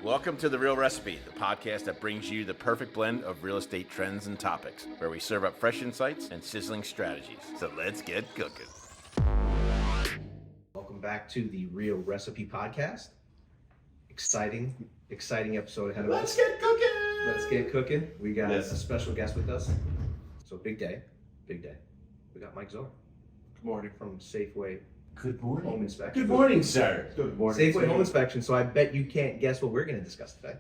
Welcome to The Real Recipe, the podcast that brings you the perfect blend of real estate trends and topics, where we serve up fresh insights and sizzling strategies. So let's get cooking. Welcome back to The Real Recipe podcast. Exciting episode ahead of us. Let's get cooking! Let's get cooking. We got a special guest with us. So big day. We got Mike Czar. Good morning. From Safeway Good morning. Home Inspection. Good morning, sir. Good morning. Safeway Home Inspection. So I bet you can't guess what we're going to discuss today.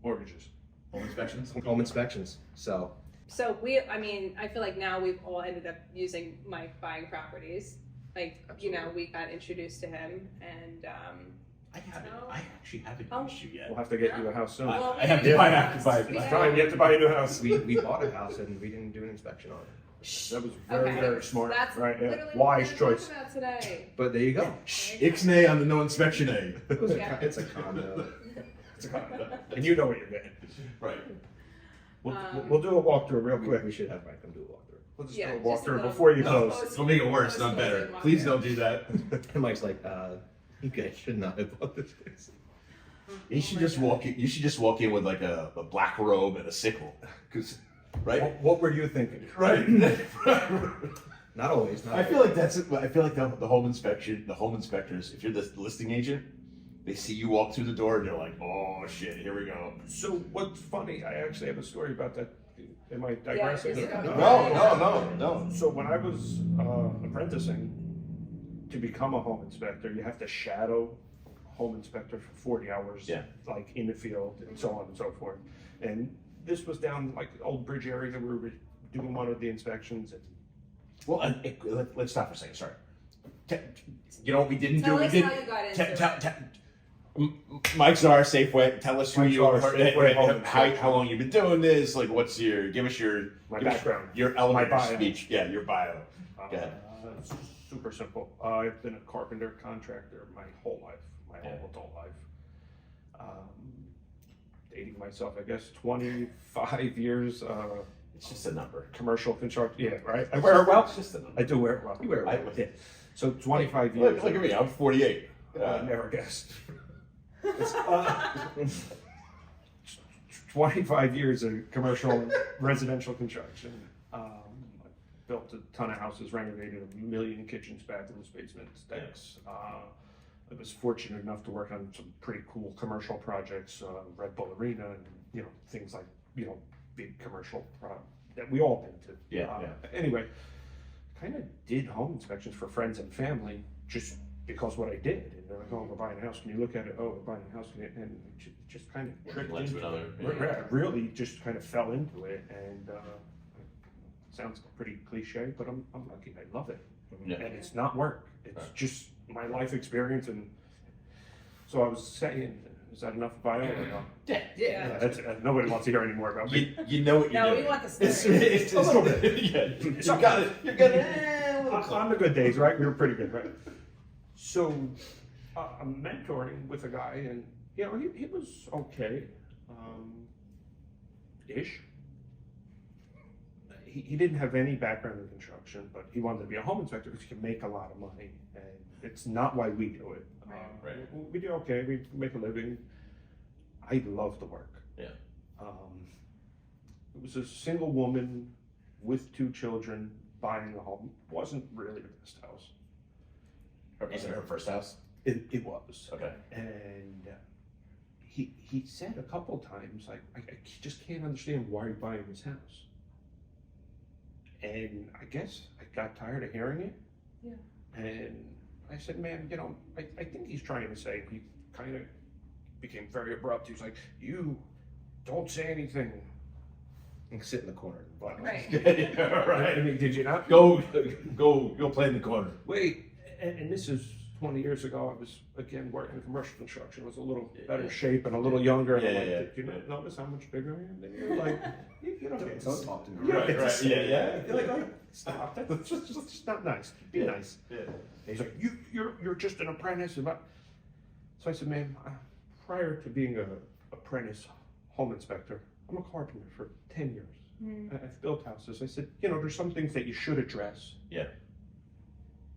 Mortgages. Home inspections? Home inspections. So I feel like now we've all ended up using Mike buying properties. Like, Absolutely. we got introduced to him and I actually haven't used you yet. We'll have to get you a house soon. Well, I have to buy it. It's time you have to buy a new house. we bought a house and we didn't do an inspection on it. That was very, Okay. very smart. That's right? Yeah. literally Wise what we're choice. talking about today. But there you go. Ixnay on the no inspection A. It's a condo. It's a condo. And you know what you're getting. Right. We'll do a walkthrough real quick. We should have Mike come do a walkthrough. We'll just Yeah, do a just a walkthrough little- before you No, close. it'll make it worse, not better. Please don't do that. And Mike's like, you guys should not have bought this place. You should just walk in. You should just walk in with like a black robe and a sickle, right? What were you thinking? Right. Not always. I feel like that's it. I feel like the home inspectors. If you're the listing agent, they see you walk through the door and they're like, "Oh shit, here we go." So what's funny, I actually have a story about that. Am I digressing? Yeah. No. So when I was apprenticing to become a home inspector, you have to shadow a home inspector for 40 hours, like in the field and so on and so forth. And this was down like Old Bridge area where we were doing one of the inspections. Well, let's stop for a second. Sorry. You know what we didn't Tell do? us We how didn't. you got into it. Mike Czar, Safeway. Tell us who Mike you Czar, are. Safeway Home Inspection. How long you've been doing this? Like, give us your background. your elevator My bio. speech. Yeah, your bio. Go ahead. Super simple. I've been a carpenter contractor my whole life, my whole adult life. Dating myself, I guess, 25 years. It's just a number. Commercial construction. Yeah, right. I wear it well. It's just a number. I do wear it well. You wear it well. Yeah. So 25 years. Look at me. I'm 48. I never guessed. 25 years of commercial residential construction. Built a ton of houses, renovated 1 million kitchens, bathrooms, basements, decks. I was fortunate enough to work on some pretty cool commercial projects, Red Bull Arena, and things like big commercial that we all been to. Anyway, kind of did home inspections for friends and family just because what I did. And they're like, "Oh, we're buying a house. Can you look at it? Oh, we're buying a house." And it just kind of tricked One to into another, it. yeah. Yeah, really just kind of fell into it. And sounds pretty cliche, but I'm lucky. I love it. Yeah. And it's not work. It's Right. just my life experience. And so I was saying, is that enough bio or no? Yeah. That's nobody wants to hear any more about me. You know what you're No, doing. we want the story. It's A little bit. Yeah, you got it. You're good. On the good days, right? We were pretty good, right? So I'm mentoring with a guy, and he was okay, ish. He didn't have any background in construction, but he wanted to be a home inspector because he can make a lot of money, and it's not why we do it. Right. We do okay. We make a living. I love the work. Yeah. It was a single woman with 2 children buying a home. Wasn't really the best house. Was it her first house? It was. Okay. And he said a couple times, like, I just can't understand why you're buying this house. And I guess I got tired of hearing it. Yeah. And I said, man, I think he's trying to say, he kind of became very abrupt. He was like, you don't say anything. And sit in the corner. Right. Yeah, right. I mean, did you not? Go play in the corner. Wait, and this is 20 years ago. I was, again, working commercial construction. I was a little better shape and a little younger. And I'm like, did you not notice how much bigger I am than you? Like, you don't get Don't talk to me. Right. Yeah. You're like, oh, stop. That's just not nice. Be nice. Yeah. And he's like, you're just an apprentice. So I said, man, prior to being an apprentice home inspector, I'm a carpenter for 10 years. I've built houses. I said, there's some things that you should address. Yeah.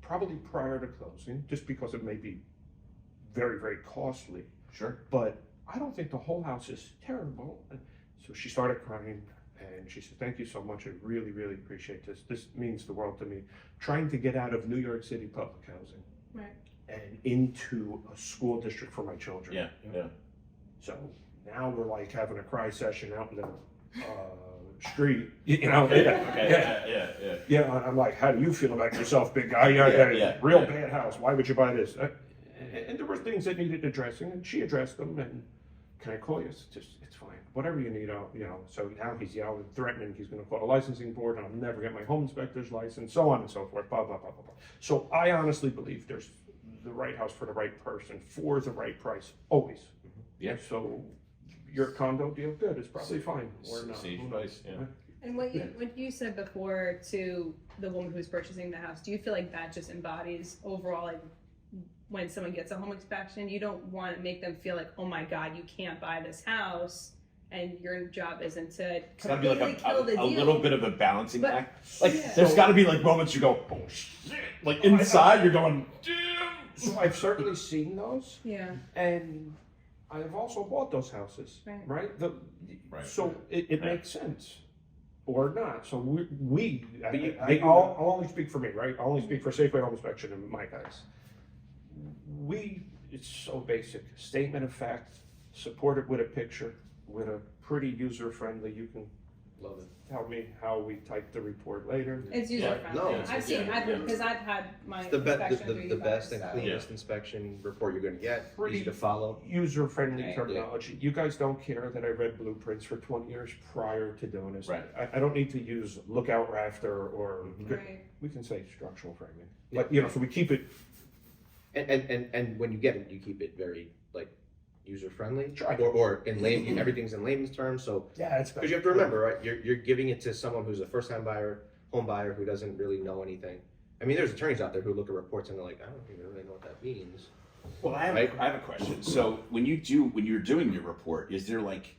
Probably prior to closing, just because it may be very, very costly. Sure. But I don't think the whole house is terrible. And so she started crying and she said, thank you so much. I really, really appreciate this. This means the world to me. Trying to get out of New York City public housing Right. and into a school district for my children. Yeah. So now we're like having a cry session out in the street, Yeah. Yeah, and I'm like, how do you feel about yourself, big guy? Real bad house. Why would you buy this? And there were things that needed addressing, and she addressed them. And can I call you? It's fine. Whatever you need, So now he's yelling, threatening. He's going to call the licensing board, and I'll never get my home inspector's license, so on and so forth. Blah blah blah blah blah. So I honestly believe there's the right house for the right person for the right price, always. Yeah. So your condo deal, good. It's probably fine or not. Sage Who advice, knows? yeah. And what you said before to the woman who's purchasing the house, do you feel like that just embodies overall, like when someone gets a home inspection, you don't want to make them feel like, oh my God, you can't buy this house, and your job isn't to It's gotta be completely kill the a deal. little bit of a balancing But- act. Like Yeah. there's gotta be like moments you go, oh shit. Like inside you're going, damn. So I've certainly seen those, Yeah. and I have also bought those houses, Right. right? Right. So it makes sense, or not. So But I'll only speak for me, right? I'll only speak for Safeway Home Inspection and my guys. It's so basic. Statement of fact, supported with a picture, with a pretty user-friendly. You can Love it. tell me how we type the report later. It's user friendly. No, it's- I've seen, yeah. because I've had my It's the, inspection through the you best guys, and so. cleanest inspection report you're going to get. Pretty- Easy to follow. User-friendly Right. terminology. You guys don't care that I read blueprints for 20 years prior to doing this. Right. I don't need to use lookout rafter or Right. we can say structural framing. Yeah. But so we keep it. And when you get it, you keep it very like user friendly, Sure. or in layman, everything's in layman's terms. So Yeah, it's because you have to remember, right? You're giving it to someone who's a first time home buyer who doesn't really know anything. I mean, there's attorneys out there who look at reports and they're like, I don't even really know what that means. Well, I have a question. So when you're doing your report, is there like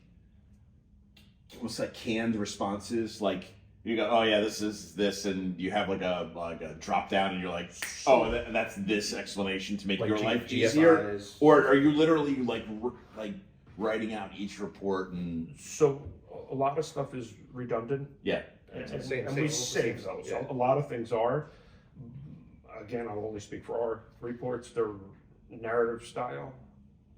what's that canned responses? Like you go, oh yeah, this is this, and you have like a drop down, and you're like, oh, that's this explanation to make Like your life GFIs. easier, or are you literally like writing out each report and So a lot of stuff is redundant. yeah, And, Same- and we same- save those. yeah. A lot of things are. Again, I'll only speak for our reports. They're narrative style,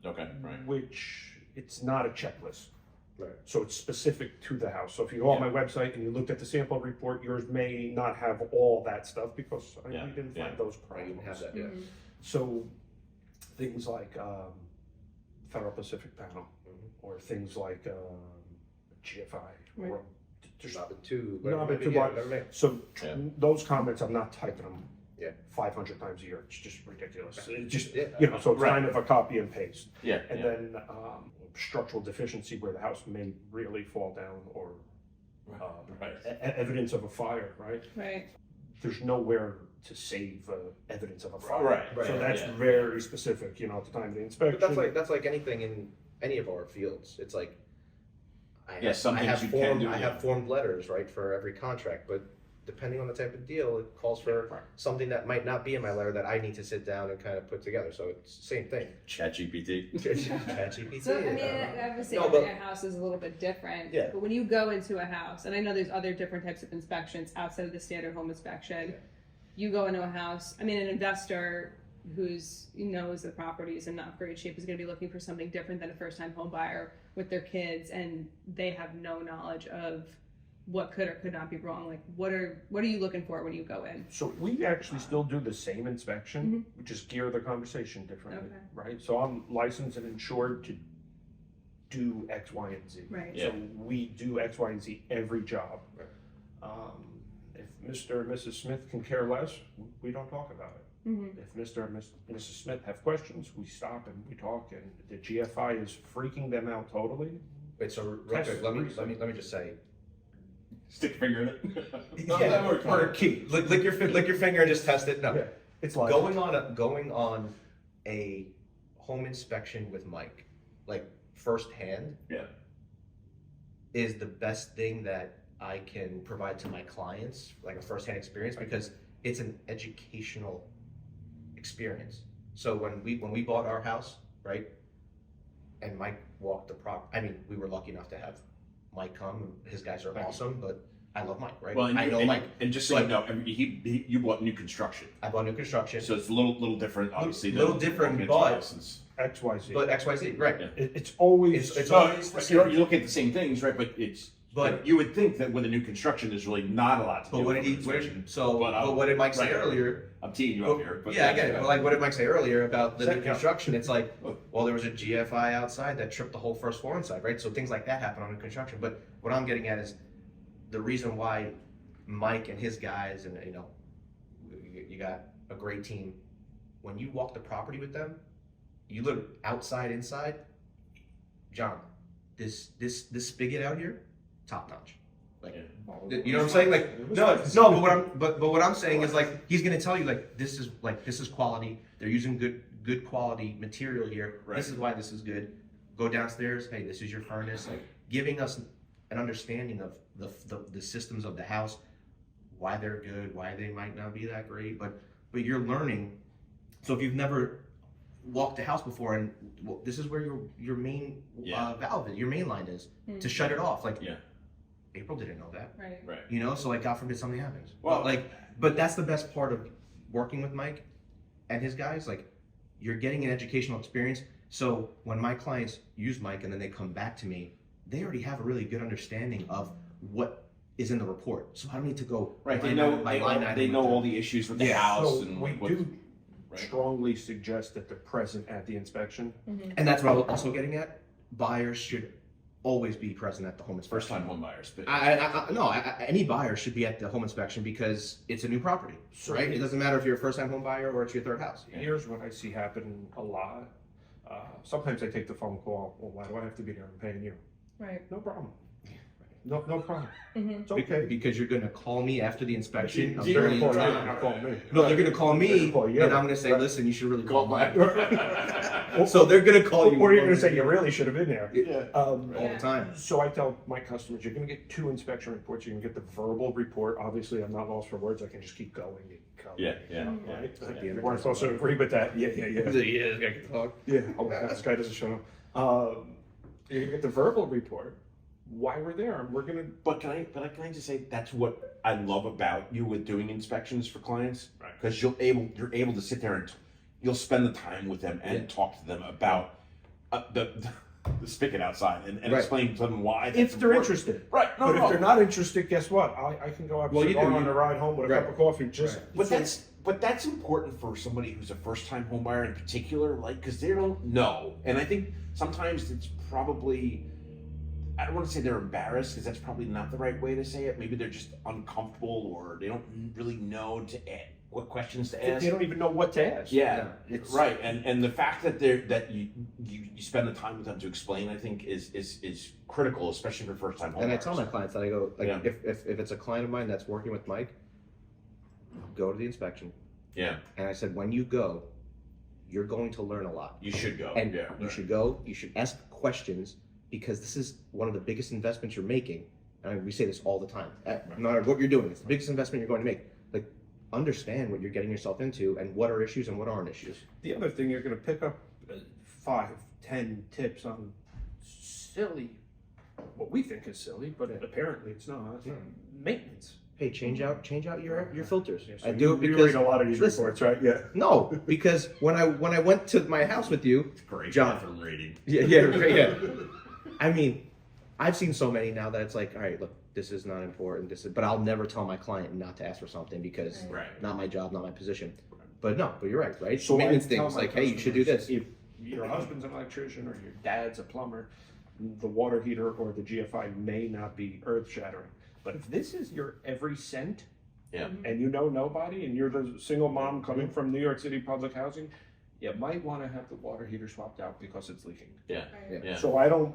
okay, right, which it's not a checklist. Right. So it's specific to the house. So if you go on my website and you looked at the sample report, yours may not have all that stuff because we didn't find those I didn't problems. have that yet. Mhm. So things like Federal Pacific Panel, or things like GFI, Right. or just Not the two. No, but maybe, too yeah, much. whatever. so Yeah. those comments, I'm not typing them Yeah. 500 times a year. It's just ridiculous. It's just Yeah. so it's Right. kind of a copy and paste. yeah, And yeah. then structural deficiency where the house may really fall down, or Right. evidence of a fire. Right? Right. There's nowhere to save evidence of a fire. Right, right, So that's yeah. very specific. At the time of the inspection. But that's like anything in any of our fields. It's like Some things you can do. I have formed letters, right, for every contract, but depending on the type of deal, it calls for something that might not be in my letter that I need to sit down and kind of put together. So it's the same thing. ChatGPT. ChatGPT. So, I mean, obviously, No, every but- house is a little bit different. Yeah. But when you go into a house, and I know there's other different types of inspections outside of the standard home inspection, Yeah. you go into a house, I mean, an investor knows the property is in not great shape is going to be looking for something different than a first-time home buyer with their kids, and they have no knowledge of what could or could not be wrong. Like, what are you looking for when you go in? So we actually still do the same inspection, we just gear the conversation differently, Okay. right? So I'm licensed and insured to do X, Y, and Z. Right. So we do X, Y, and Z every job. Right. If Mr. and Mrs. Smith can care less, we don't talk about it. Mm-hmm. If Mr. and Mrs. Smith have questions, we stop and we talk, and the GFI is freaking them out totally. Wait, so real Test quick, let me just say. Stick your finger in it. Yeah, or a key. Lick your finger and just test it. No. Yeah, it's like Going on a home inspection with Mike, like firsthand, Yeah. is the best thing that I can provide to my clients, like a firsthand experience, because it's an educational experience. So when we bought our house, right, and Mike walked the I mean, we were lucky enough to have Mike come. His guys are awesome, but I love Mike, right? Well, and I know Mike. and just so you know, I mean, you bought new construction, I bought new construction. so it's a little different, obviously. Little than different, walking into but- houses. XYZ. But XYZ, right? Yeah. It's always It's No, always the same. you look at the same things, right? But But- you would think that with a new construction, there's really not a lot to But do. what with did he? inspection. But what did Mike say right. earlier? I'm teeing you up here. But Yeah, I get it. But like, what did Mike say earlier about the new Second. construction? It's like, well, there was a GFI outside that tripped the whole first floor inside, right? So things like that happen on new construction. But what I'm getting at is the reason why Mike and his guys, and you got a great team. When you walk the property with them, you look outside, inside. John, this spigot out here, top notch. Like, you know what I'm saying? Like, no. But what I'm saying is like he's gonna tell you like this is quality. They're using good quality material here. Right. This is why this is good. Go downstairs. Hey, this is your furnace. Like giving us an understanding of the systems of the house, why they're good, why they might not be that great. But you're learning. So if you've never walked a house before, and this is where your main valve, your main line is to shut it off. Like April didn't know that. Right. You know, so like God forbid something happens. Well, But that's the best part of working with Mike and his guys. Like, you're getting an educational experience. So when my clients use Mike and then they come back to me, they already have a really good understanding of what is in the report. So I don't need to go Right, they line know item by line item they with know them. all the issues with the Yeah. house So and we what, do right? strongly suggest that they're present at the inspection. And that's what I was also getting at. Buyers should always be present at the home inspection. First time home buyers, but Any buyer should be at the home inspection because it's a new property, right? It doesn't matter if you're a first time home buyer or it's your third house. Here's what I see happen a lot. Sometimes I take the phone call. Well, why do I have to be there? I'm paying you. Right. No problem. No problem. Mhm. It's okay. Because you're gonna call me after the inspection. They're gonna call you, time. not call me. No, they're gonna call They're me, gonna call you. and I'm gonna say, listen, you should really call Mike. Or So they're gonna call you. you're gonna say you really should have been there. yeah. all the time. So I tell my customers, you're gonna get 2 inspection reports. You're gonna get the verbal report. Obviously, I'm not lost for words. I can just keep going and going. Yeah. Right? Yeah. You weren't supposed to agree with that. Yeah. Yeah, this guy can talk. Yeah. Oh, this guy doesn't show up. You get the verbal report. Why we're there, and we're gonna. But can I just say that's what I love about you with doing inspections for clients, Right. because you're able to sit there and you'll spend the time with them and talk to them about the spigot outside and Right. explain to them why. If that's they're important. interested. Right? No, But no. if they're not interested, guess what? I can go out Well, you do. on the ride home with a Right. cup of coffee. Just But that's important for somebody who's a first time home buyer in particular, like, because they don't know. And I think sometimes it's probably, I don't want to say they're embarrassed, because that's probably not the right way to say it. Maybe they're just uncomfortable, or they don't really know what questions to ask. they don't even know what to ask. Yeah, it's- right. And the fact that you spend the time with them to explain, I think, is critical, especially for first time home And I buyers. tell my clients that I go, like, Yeah. if it's a client of mine that's working with Mike, go to the inspection. Yeah, And I said, when you go, you're going to learn a lot. you should go. And yeah, you should go, you should ask questions, because this is one of the biggest investments you're making. And we say this all the time. No matter what you're doing, it's the biggest investment you're going to make. Like, understand what you're getting yourself into and what are issues and what aren't issues. The other thing, you're going to pick up 5, 10 tips on silly, what we think is silly, but apparently it's not. Maintenance. Hey, change out your filters. Yeah, so I do it you because read a lot of these listen, reports, right? Yeah. no, because when I went to my house with you, great John. bathroom rating. yeah. I mean, I've seen so many now that it's like, all right, look, this is not important. But I'll never tell my client not to ask for something because Right. not my job, not my position. But no, but you're right? So maintenance I tell things my like, hey, you should do this. customers, If your husband's an electrician or your dad's a plumber, the water heater or the GFI may not be earth shattering. But if this is your every cent, Yeah. and you know nobody, and you're the single mom coming from New York City public housing, you might want to have the water heater swapped out because it's leaking. Yeah. Right. Yeah. So I don't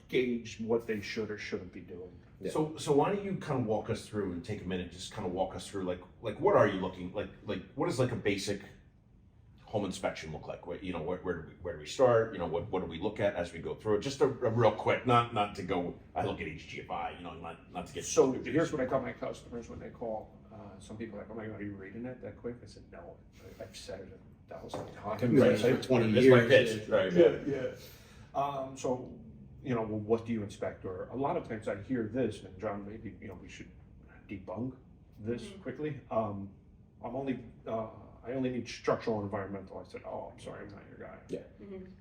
gauge what they should or shouldn't be doing. Yeah. So why don't you kind of walk us through and take a minute, just kind of walk us through like what are you looking like what is like a basic home inspection look like? What, where do we start? What do we look at as we go through it? Just a real quick, not to go. I look at each GFI, not to get So stupid. here's what I tell my customers when they call. Some people are like, "Oh my God, are you reading it that quick?" I said, "No, I've said it that was like, oh, I Been didn't writing say for 20 That's my years. pitch. Right. yeah. So, well, what do you inspect? Or a lot of times I hear this, and John, maybe, we should debunk this quickly. I only need structural and environmental. I said, oh, I'm sorry, I'm not your guy. Yeah.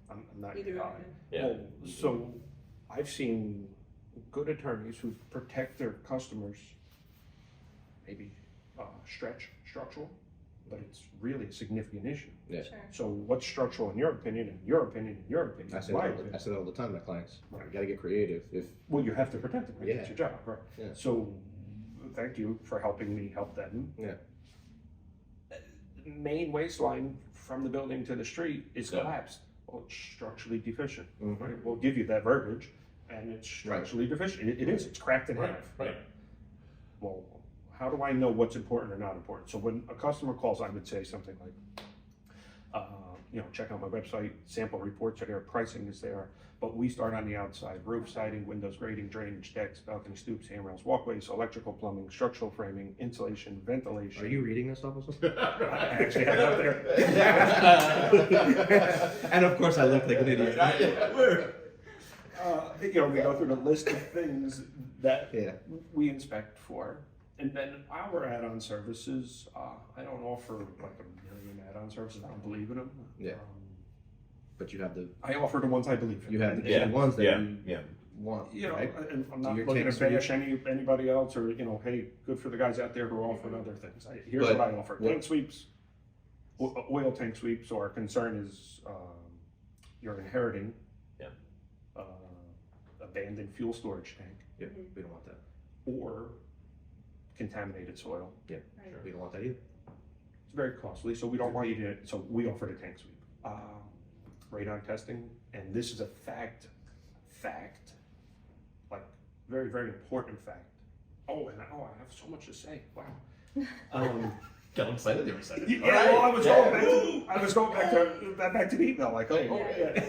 I'm not Either your guy. way. Yeah. Well, so I've seen good attorneys who protect their customers, maybe stretch structural, but it's really a significant issue. Yeah. Sure. So what's structural in your opinion, and your opinion, and your opinion, I and say my that opinion? I say that all the time to my clients. Right. You got to get creative. If Well, you have to protect them, right? That's Yeah. your job, right? Yeah. So thank you for helping me help them. Yeah. Main waistline from the building to the street is Yeah. collapsed. Well, it's structurally deficient, Mhm. right? We'll give you that verbiage, and it's structurally deficient. It is, it's cracked in half. Right. Well, how do I know what's important or not important? So when a customer calls, I would say something like, check out my website, sample reports are there, pricing is there, but we start on the outside: roof, siding, windows, grading, drainage, decks, balcony, stoops, handrails, walkways, electrical, plumbing, structural framing, insulation, ventilation. are you reading this, officer? I actually have it up there. And of course, I look like an idiot. We go through the list of things that Yeah. we inspect for. And then our add-on services, I don't offer like a million add-on services. I don't believe in them. Yeah. But you have the I offer the ones I believe in. you have the Yeah. key ones that Yeah. you Yeah. want. You know, right? and I'm Do not your looking to tanks bash anybody else, or hey, good for the guys out there who are offering other things. Here's But what I offer: what- tank sweeps, oil tank sweeps. So our concern is you're inheriting Yeah. abandoned fuel storage tank Yeah, we don't want that. or contaminated soil. Yeah, Right. we don't want that either. It's very costly, so we don't want you to. So we offer the tank sweep, radon testing, and this is a fact, like very very important fact. Oh, and I have so much to say. Wow. Got excited. They were excited. Yeah, All right. well, I was Yeah. going back to the email. Like, yeah.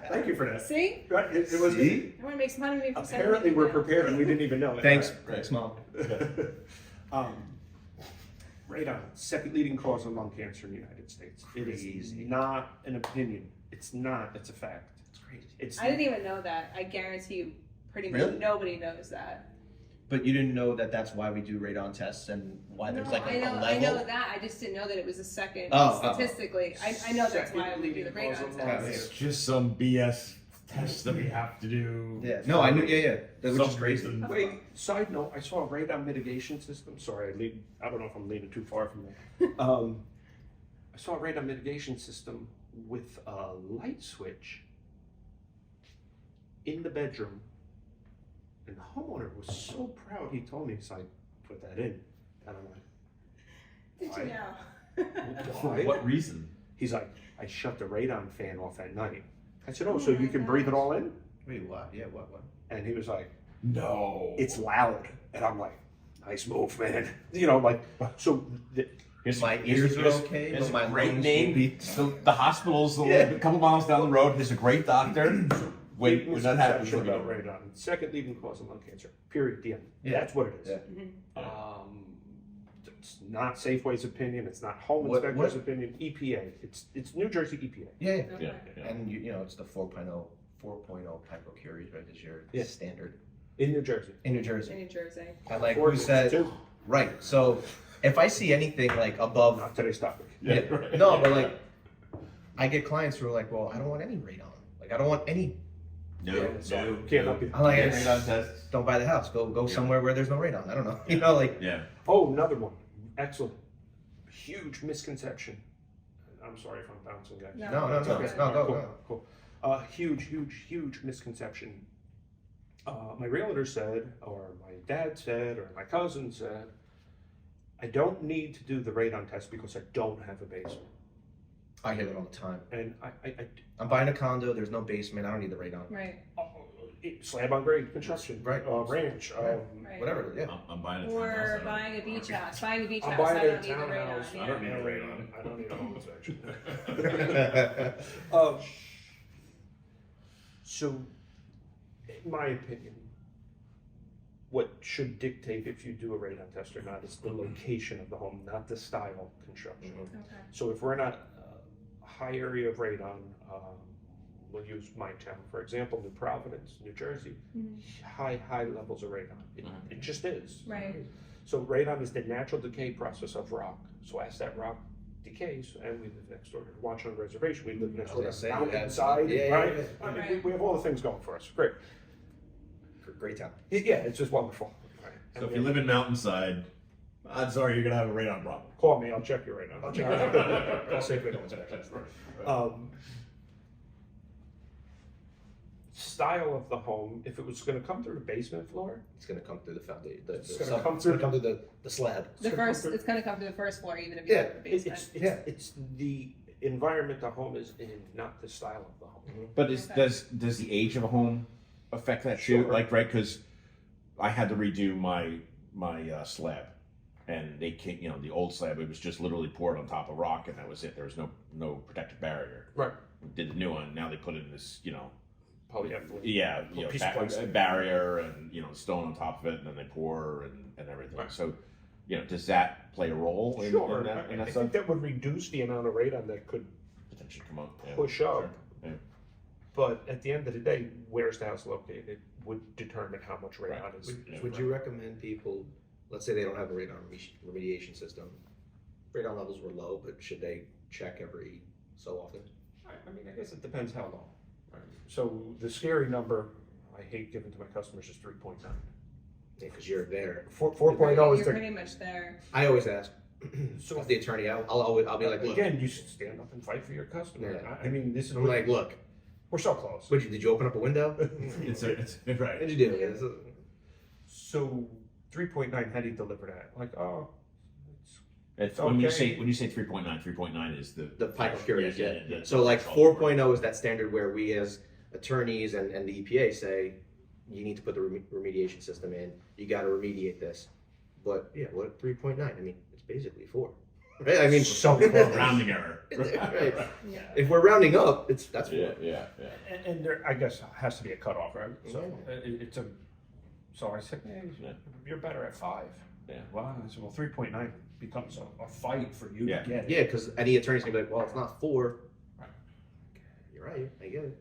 Thank you for that. See? Right, it was. See? Everyone makes fun of me for sending Apparently, me we're emails. prepared, and we didn't even know it. Thanks, Right. thanks, mom. Radon, second leading cause of lung cancer in the United States. It is Crazy. not an opinion. It's not. It's a fact. It's crazy. It's. I didn't even know that. I guarantee you, pretty much Really? nobody knows that. But you didn't know that that's why we do radon tests and why there's No, like I a know, level. I know that. I just didn't know that it was a second Oh, statistically. I know that's why we do the Second leading cause radon of test. lung It's just some BS test that we have to do. Yeah. No, I knew. Yeah. Which is Some crazy. reason. Wait, side note, I saw a radon mitigation system. Sorry, I don't know if I'm leaning too far from that. I saw a radon mitigation system with a light switch in the bedroom. And the homeowner was so proud. He told me, so I put that in. And I'm like, Did you know? For why? what reason? He's like, I shut the radon fan off at night. I said, oh, Oh so my you can breathe it gosh. all in? Wait, what? Yeah, what? And he was like, No. it's loud. And I'm like, nice move, man. So My ears are okay, It's but my a great lungs name. will be- So the hospital's Yeah. a couple miles down the road. There's a great doctor. Wait, when that happens, let me about know. radon. Second leading cause of lung cancer. Period. The end. Yeah. That's what it is. Yeah. It's not Safeway's opinion. It's not Home What- Inspector's opinion. EPA. It's New Jersey EPA. Yeah. Okay. Yeah. And you know it's the 4.0 type of curies, right? Is your Yeah. standard In New Jersey. in New In Jersey. New Jersey. And like Or who said, too. right? So if I see anything like above, Not today's topic. Yeah, yeah, right. no, but like I get clients who are like, well, I don't want any radon. Like I don't want any. No, Yeah, so can't help you. I like Yeah, it. radon tests. Don't buy the house. Go Yeah. somewhere where there's no radon. I don't know. You know, like Yeah. Oh, another one. Excellent. Huge misconception. I'm sorry if I'm bouncing, guys. No, No, It's okay. no, go, Cool, go. cool. Huge misconception. My realtor said, or my dad said, or my cousin said, I don't need to do the radon test because I don't have a basement. I hear that all the time. And I'm buying a condo. There's no basement. I don't need the radon. Right. slab on grade construction, Right. Ranch, Right. Whatever. Yeah. I'm buying a Or townhouse. buying a beach house. Buying a beach I'm house. buying I a don't need the townhouse. radon. I don't need a radon. I don't need a home inspection. So, in my opinion, what should dictate if you do a radon test or not is the location of the home, not the style of construction. Okay. So if we're not high area of radon. We'll use my town, for example, New Providence, New Jersey, high levels of radon. It just is. Right. So radon is the natural decay process of rock. So as that rock decays, and we live next door to Watch on Reservation, we live next door to mountainside, right? I mean, we have all the things going for us. Great. Great town. Yeah, it's just wonderful. Right. So if you live in Mountainside, odds are you're gonna have a radon problem. Call me, I'll check you right now. I'll check it out. Call Safeway Home Inspection. Style of the home, if it was going to come through the basement floor, It's gonna come through the foundation. It's gonna come through the slab. The first, it's going to come to the first floor, even if you Yeah, have the basement. it's the environment the home is in, not the style of the home. But Okay. does the age of a home affect that too? Sure. Like, right? Because I had to redo my slab, and they came, the old slab. It was just literally poured on top of rock, and that was it. There was no protective barrier. Right. Did the new one. Now they put in this, Polyethylene. yeah, Piece of plastic. barrier and stone on top of it, and then they pour and everything. Right. So, does that play a role in, Sure, in that, in I that think stuff? that would reduce the amount of radon that could Potentially come up. Yeah, push sure. up. Yeah. But at the end of the day, where's the house located would determine how much radon Right. is. Would you recommend people, let's say they don't have a radon remediation system, radon levels were low, but should they check every so often? I mean, I guess it depends how low. Right. So the scary number I hate giving to my customers is 3.9. Yeah, because you're there. 4.0 is You're the pretty much there. I always ask. so. As the attorney, I'll be like, look. Again, you should stand up and fight for your customer. Yeah. I mean, this is I'm like, look. we're so close. Did you open up a window? It's What right. did you do? Yeah. It's a- So 3.9, how do you deliver that? Like, oh, It's Okay. when you say 3.9 is the pipe of purity. yeah. So like 4.0 is that standard where we as attorneys and the EPA say you need to put the remediation system in. You got to remediate this. But yeah, what 3.9? I mean, it's basically 4. Right? I mean, so close. rounding error. Right. Yeah. If we're rounding up, that's 4. Yeah. And there, I guess, has to be a cutoff, right? So Yeah. it's a. So I said, hey, you're better at 5. Yeah. Wow. I said, well, 3.9 becomes a fight for you Yeah. to get it. Yeah, because any attorney's gonna be like, well, it's not 4. Right. You're right. I get it.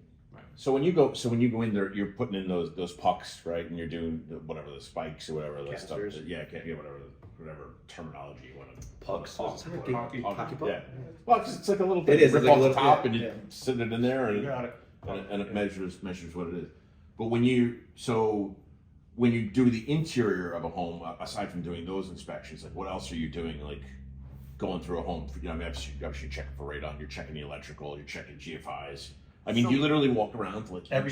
So when you go in there, you're putting in those pucks, right? And you're doing whatever the spikes or whatever the stuff. Canisters. Yeah, whatever terminology you want to. Pucks. Hockey. Hockey puck. Yeah. Well, 'cause it's like a little It thing. is, You it's rip like a off the little- top and yeah. you sit it in there, You and got it. it measures what it is. But when you do the interior of a home, aside from doing those inspections, like what else are you doing? Like going through a home, I mean, obviously you're checking for radon, you're checking the electrical, you're checking GFIs. I mean, So- you literally walk around to like Every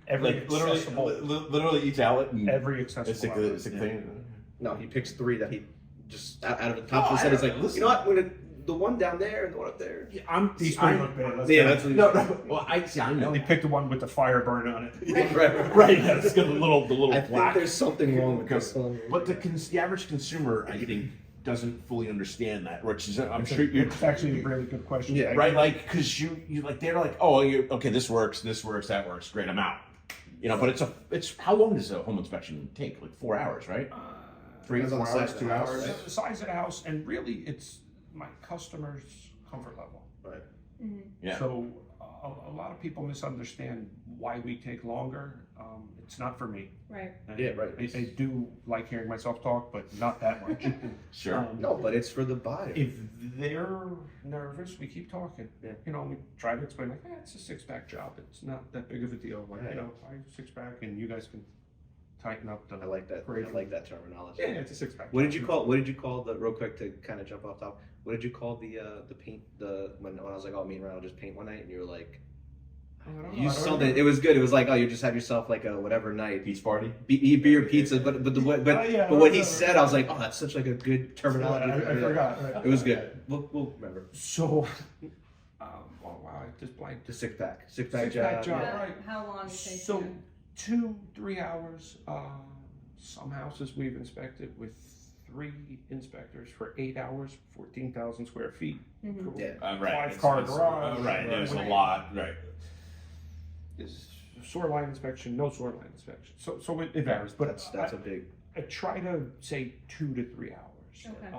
literally accessible- literally each outlet and Every accessible. it's like outlet. it's like a thing. No, he picks 3 that he just out of the top of his I head. He's don't like, know, listen. you know what? I'm gonna the one down there and the one up there. Yeah, These three look bad. Let's Yeah, go. that's what no. Well, I know. They picked the one with the fire burn on it. Right, yeah, it's got the little I black. think there's something wrong with this. But the average consumer, I think, doesn't fully understand that, which is, I'm sure you're It's actually a really good question. Yeah. right, like, because you like they're like, oh, okay, this works, that works, great, I'm out. But it's how long does a home inspection take? Like 4 hours, right? 3 Depends on 4 the size hours, of 2 the house. hours. The size of the house, and really, it's my customer's comfort level. Right. Yeah. So a lot of people misunderstand why we take longer. It's not for me. Right. Yeah, right. I do like hearing myself talk, but not that much. Sure. No, but it's for the buyer. If they're nervous, we keep talking. Yeah. We try to explain like, it's a 6-pack job. It's not that big of a deal. Like, Right. 6-pack, and you guys can tighten up the. I like that. Great. I like that terminology. Yeah, it's a 6-pack. What did you call the real quick to kind of jump off top? What did you call the paint when I was like, oh, me and Ryan will just paint one night, and you were like, I don't know. you something. It was good. It was like, oh, you just have yourself like a whatever night. Beach party. Beer pizza, but what he said, I was like, oh, that's such like a good terminology. I forgot. Right. It was good. We'll remember. So, wow, I just blanked. The 6-pack Six-pack job. job. Yeah. Right. How long it takes So, you? 2-3 hours. Some houses we've inspected with 3 inspectors for 8 hours, 14,000 square feet. Mhm. Cool. Yeah. Right. 5-car garage. Right. There's a Right. lot. Right. Is sewer line inspection, no sewer line inspection. So it varies, but That's a big. I try to say 2 to 3 hours. Okay.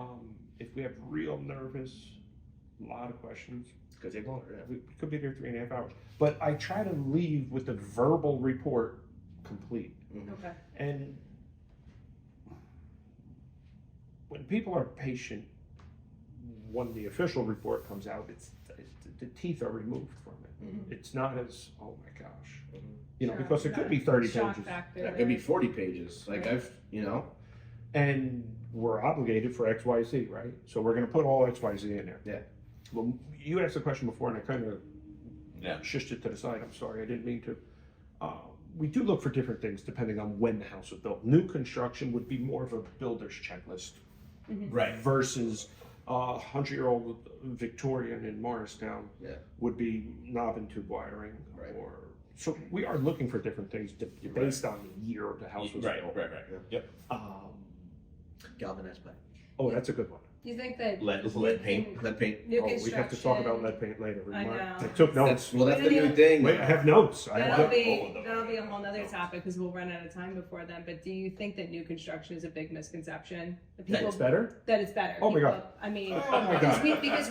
If we have real nervous, a lot of questions, Could take longer. Yeah, we could be there 3.5 hours. But I try to leave with the verbal report complete. Okay. And when people are patient, when the official report comes out, the teeth are removed from it. It's not as, oh my gosh, you know, Sure. because it could be 30 Shock pages. factor That there. could be 40 pages. Like Right. And we're obligated for XYZ, right? So we're going to put all XYZ in there. Yeah. Well, you asked a question before, and I kind of Yeah. shushed it to the side. I'm sorry, I didn't mean to. We do look for different things depending on when the house was built. New construction would be more of a builder's checklist Right. versus 100-year-old Victorian in Morristown Yeah. would be knob and tube wiring. Right. Or so we are looking for different things based on the year the house was Right. built. Right. Yep. Galvanized pipe. Oh, that's a good one. Do you think that Lead new paint. con- Lead paint. new Oh, we have to talk about construction- lead paint later. I know. I took notes. That's the We new don't thing. Wait, I have notes. I have That'll notes. be a whole nother topic because we'll run out of time before then. But do you think that new construction is a big misconception? That That it's better? That it's better. Oh my God. People- I mean, Oh my because God.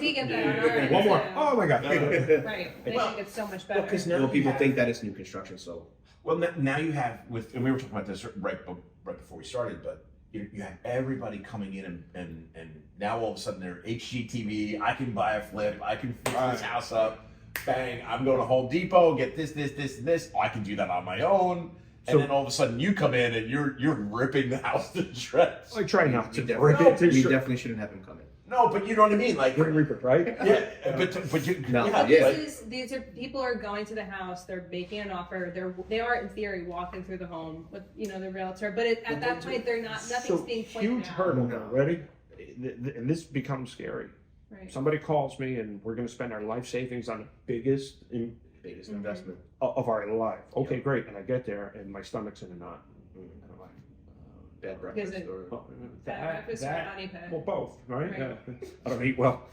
we get that on our end. One more. too. Oh my God. Right. They Well- think it's so much better. because Well, people think that it's new construction, so Well, now you have and we were talking about this right before we started, but you have everybody coming in and now all of a sudden they're HGTV. I can buy a flip. I can fix this house up. Bang! I'm going to Home Depot. Get this. Oh, I can do that on my own. And So- then all of a sudden you come in and you're ripping the house to shreds. I try not to. we rip it to we shreds. definitely shouldn't have him come in. No, but you know what I mean. Like Grim Reaper, right? yeah, but you No. yeah, Yeah. like- These are people are going to the house. They're making an offer. They are in theory walking through the home with the realtor. But at that point, they're not. Nothing's So being pointed huge out. hurdle now. Ready? And this becomes scary. Right. Somebody calls me and we're going to spend our life savings on the biggest Biggest investment. of our life. Okay, great. And I get there and my stomach's in a knot. And I'm like, Bad breakfast it- or oh, Bad breakfast or honey pit. well, both, right? Right. Yeah. I don't eat well.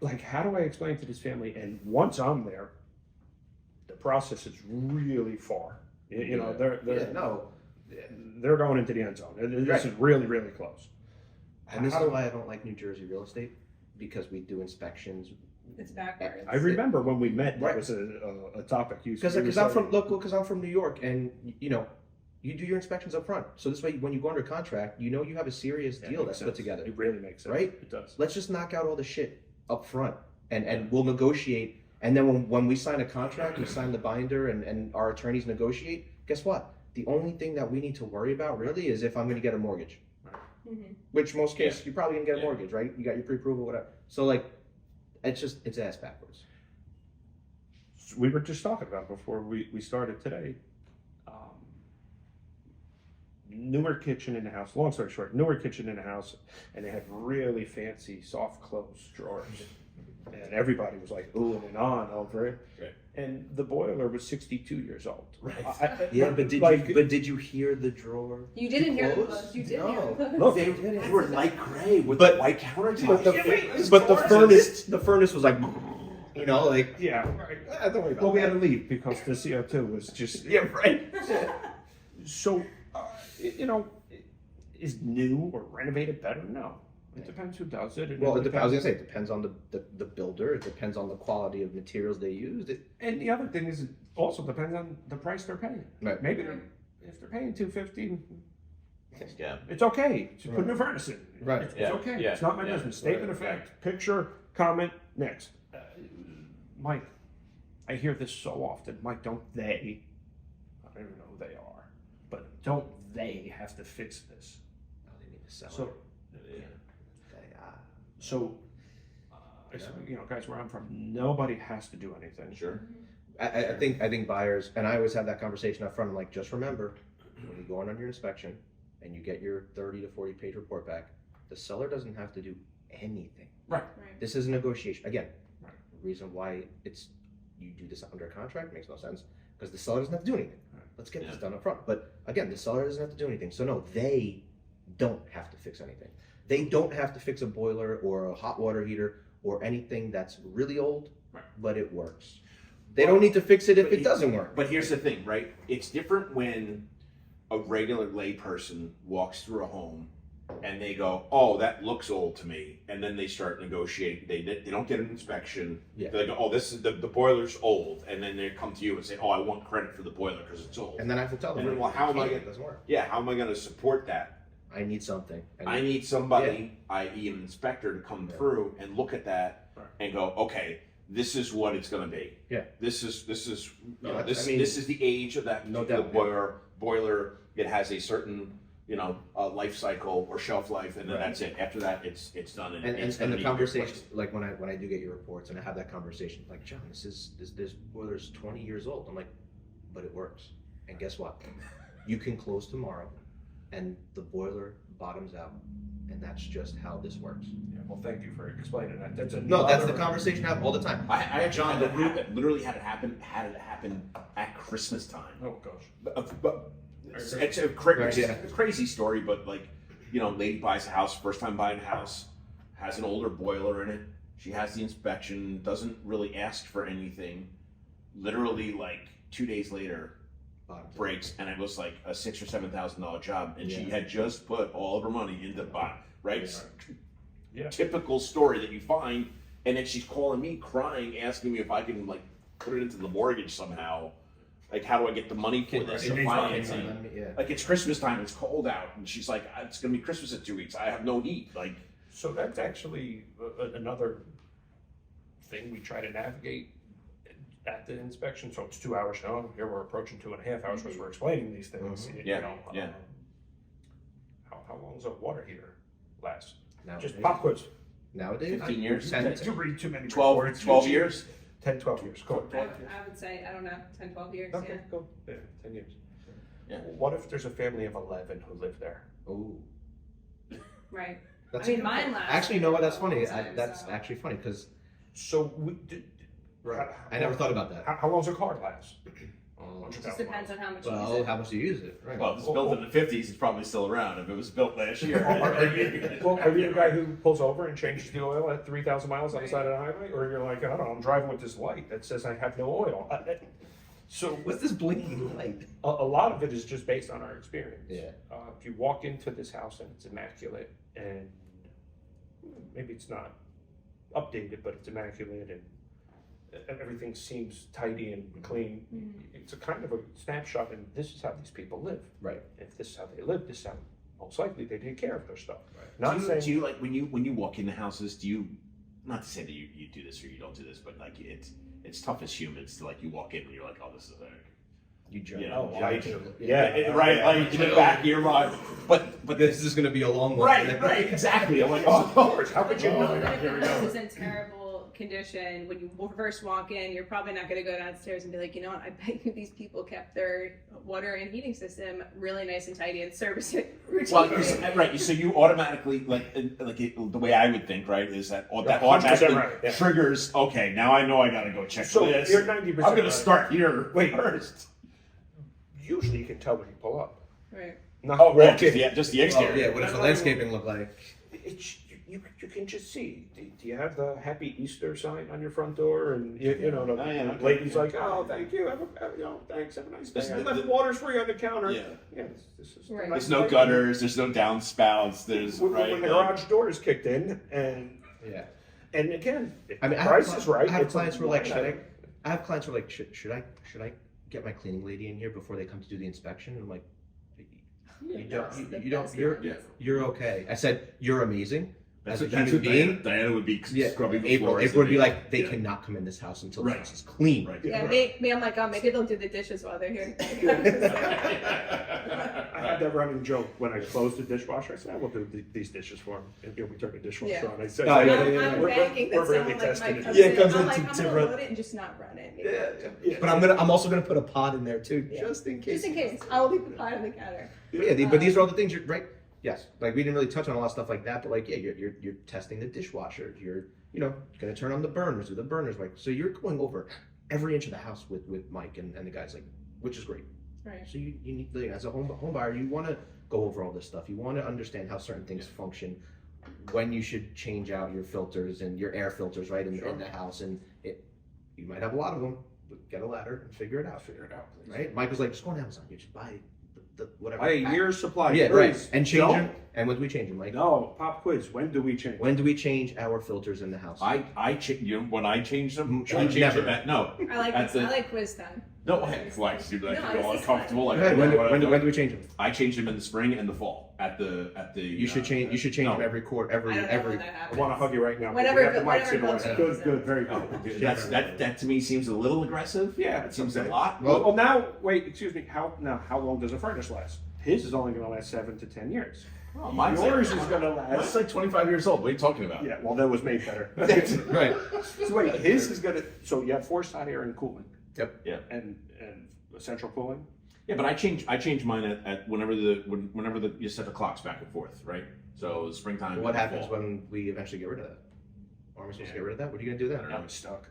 Like, how do I explain to this family? And once I'm there, the process is really far. You know, they're going into the end zone. This Right. is really, really close. And this How is do- why I don't like New Jersey real estate, because we do inspections. It's backwards. I remember when we met, that Right. was a topic. Because I'm from New York, and you do your inspections up front. So this way, when you go under contract, you have a serious deal that's put together. It really makes sense. Right? It does. Let's just knock out all the shit up front, and we'll negotiate. And then when we sign a contract, we sign the binder, and our attorneys negotiate. Guess what? The only thing that we need to worry about really is if I'm going to get a mortgage. Mhm. Which most cases Yeah. you're probably gonna get a Yeah. mortgage, right? You got your pre-approval, whatever. So like, it's ass backwards. We were just talking about before we started today. Newer kitchen in the house. Long story short, newer kitchen in the house, and they had really fancy soft close drawers, and everybody was like ooh and on over it. Right. And the boiler was 62 years old. Right. But did you hear the drawer? You didn't hear the Close? close. You did No. hear the close. Look, they were light gray with But- the white countertops. But the furnace was like, like yeah, right. don't worry about Well, we that. had to leave because the CO2 was just Yeah, right. So, is new or renovated better? No. It depends who does it. And Well, I was gonna say it depends on the builder. It depends on the quality of materials they used. And the other thing is, it also depends on the price they're paying. Right. Maybe if they're paying $250, Yeah. it's okay to put a new furnace in. Right. It's Yeah. okay. Yeah. It's not my Yeah. business. Statement of fact. Picture. Comment. Next. Mike, I hear this so often. Mike, don't they? I don't even know who they are, but don't they have to fix this? Oh, they need to sell So, it. so, guys, where I'm from, nobody has to do anything. Sure. I think buyers, and I always have that conversation up front. I'm like, just remember, when you go on your inspection and you get your 30 to 40 page report back, the seller doesn't have to do anything. Right. Right. This is a negotiation. Again, Right. the reason why you do this under contract makes no sense because the seller doesn't have to do anything. Right. Let's get this Yeah. done up front. But again, the seller doesn't have to do anything. So no, they don't have to fix anything. They don't have to fix a boiler or a hot water heater or anything that's really old, Right. but it works. They don't need to fix it if But it doesn't work. But here's the thing, right? It's different when a regular lay person walks through a home and they go, oh, that looks old to me, and then they start negotiating. They don't get an inspection. Yeah. They go, oh, this is the boiler's old, and then they come to you and say, oh, I want credit for the boiler because it's old. And then I have to tell them, And then, well, how am I it gonna- doesn't work. Yeah, how am I going to support that? I need something. I need somebody, i.e. an inspector, to come through and look at that and go, okay, this is what it's going to be. Yeah. This is No, you know, that's- I mean, this is the age of that no particular doubt, boiler. It has a certain life cycle or shelf life, and then that's it. After that, it's done. And it's the gonna be conversation, replaced. like when I do get your reports and I have that conversation, like, John, this boiler's 20 years old. I'm like, but it works. And guess what? You can close tomorrow, and the boiler bottoms out, and that's just how this works. Yeah, well, thank you for explaining that. That's The conversation I have all the time. I actually had that happen. Literally had it happen at Christmas time. Oh gosh. But it's a crazy story, but lady buys a house, first time buying a house, has an older boiler in it. She has the inspection, doesn't really ask for anything. Literally, 2 days later, breaks, and it was like a $6,000 or $7,000 job, and she had just put all of her money into bot. Right? Yeah. Typical story that you find, and then she's calling me, crying, asking me if I can put it into the mortgage somehow. How do I get the money for this? It The needs financing. Yeah. It's Christmas time, it's cold out, and she's like, it's gonna be Christmas in 2 weeks. I have no heat. So that's actually another thing we try to navigate at the inspection. So it's 2 hours now. Here we're approaching 2.5 hours because we're explaining these things. Yeah, yeah. How long does a water heater last? Nowadays, Just pop quiz. nowadays, 15 years? 10, To read too many 12 reports. 12 years? 10, 12 years. Cool. I would say, I don't know, 10, 12 years, Okay, yeah. cool. Yeah, 10 years. Yeah. What if there's a family of 11 who live there? Ooh. Right. That's I mean, mine lasts. actually, you know what? That's funny. a long time, That's so. actually funny because So we did. I never thought about that. How long's a car last? It just depends on how much you use Well, it. how much do you use it? Right. Well, if it's built in the 50s, it's probably still around. If it was built last year. Are you the guy who pulls over and changes the oil at 3,000 miles on the side of the highway? Or you're like, I don't know, I'm driving with this light that says I have no oil. So What's this blinking light? a lot of it is just based on our experience. Yeah. If you walk into this house and it's immaculate, and maybe it's not updated, but it's immaculate and everything seems tidy and clean, it's a kind of a snapshot, and this is how these people live. Right. If this is how they live, this is how most likely they take care of their stuff. Right. Not saying Do you when you walk into houses, do you, not to say that you do this or you don't do this, but it's tough as humans to you walk in and you're like, oh, this is You judge. right, in the back of your mind. But This is going to be a long one. right, exactly. I'm like, oh, how could you know? Even if Here the we house go. is in terrible condition, when you first walk in, you're probably not going to go downstairs and be like, you know what, I bet you these people kept their water and heating system really nice and tidy and service it well, routinely. right. So you automatically the way I would think, right, is that that 100% automatically right, yeah. triggers. Okay, now I know I got to go check So this. you're 90% I'm going to right. start here. Wait. First. Usually you can tell when you pull up. Right. Not Oh, right. walk in. Just the Oh, exterior. yeah. What does the landscaping look like? You can just see. Do you have the Happy Easter sign on your front door? And you know, the Oh, yeah, okay. lady's like, oh, thank you. Thanks. Have a nice day. The water's free on the counter. Yeah. This is Right. There's no gutters. There's no downspouts. There's When the garage door is kicked in, and Yeah. again, if I mean, the price is right. I have it's a clients who are like, line item. I have clients who are like, should I get my cleaning lady in here before they come to do the inspection? And I'm like, you're okay. I said, you're amazing. As a That's human what being, Diana would be yeah, scrubbing the April floors. would be like, they cannot come in this house until the Right. house is clean. Right. Yeah, me, I'm like, oh, maybe they'll do the dishes while they're here. I had that running joke when I closed the dishwasher. I said, I will do these dishes for him. And we turn the dishwasher Yeah. on. I said, Oh, yeah, I'm we're banking that really someone like testing Mike it. comes Yeah, in. it comes I'm in like, to I'm gonna run- load it and just not run it. Yeah. But I'm also gonna put a pod in there too, Yeah. just in case. Just in case, I'll leave the pot on the counter. But these are all the things you're right. Yes, we didn't really touch on a lot of stuff like that, but you're testing the dishwasher. You're gonna turn on the burners, or the burners so you're going over every inch of the house with Mike and the guys, which is great. Right. So you need, as a home buyer, you want to go over all this stuff. You want to understand how certain things function, when you should change out your filters and your air filters, right, in the house. And you might have a lot of them, but get a ladder and figure it out. Please. Right? Mike was like, just go on Amazon. You just buy whatever. A year's supply. Yeah, Please, right. And change don't- them. And when do we change them, Mike? No, pop quiz. When do we change? When do we change our filters in the house? When I change them, Mm, I change never. them at no. I like At this. the- I like quiz time. No, why? You'd be like, No, you feel this is uncomfortable. Go Like, ahead. When do we change them? I change them in the spring and the fall. At the. You should change. You should change them every quarter. I don't know Every. when that I happens. want to hug you right now. Whenever- We have the mics whenever in order. it Good, goes. good, very good. That to me seems a little aggressive. Yeah, it seems okay. a lot. Well, now wait. Excuse me. How long does a furnace last? His is only going to last 7 to 10 years. Oh, Yours is going to Mine's last. like 25 years old. What are you talking about? Yeah, well, that was made better. Right. So wait, his is going to. So you have forced hot air and cooling. Yep. Yeah. And central cooling. Yeah, but I change mine at whenever you set the clocks back and forth, right? So springtime. What and happens fall. when we eventually get rid of that? Are we supposed to get rid of that? What are you gonna do then? Now it's stuck.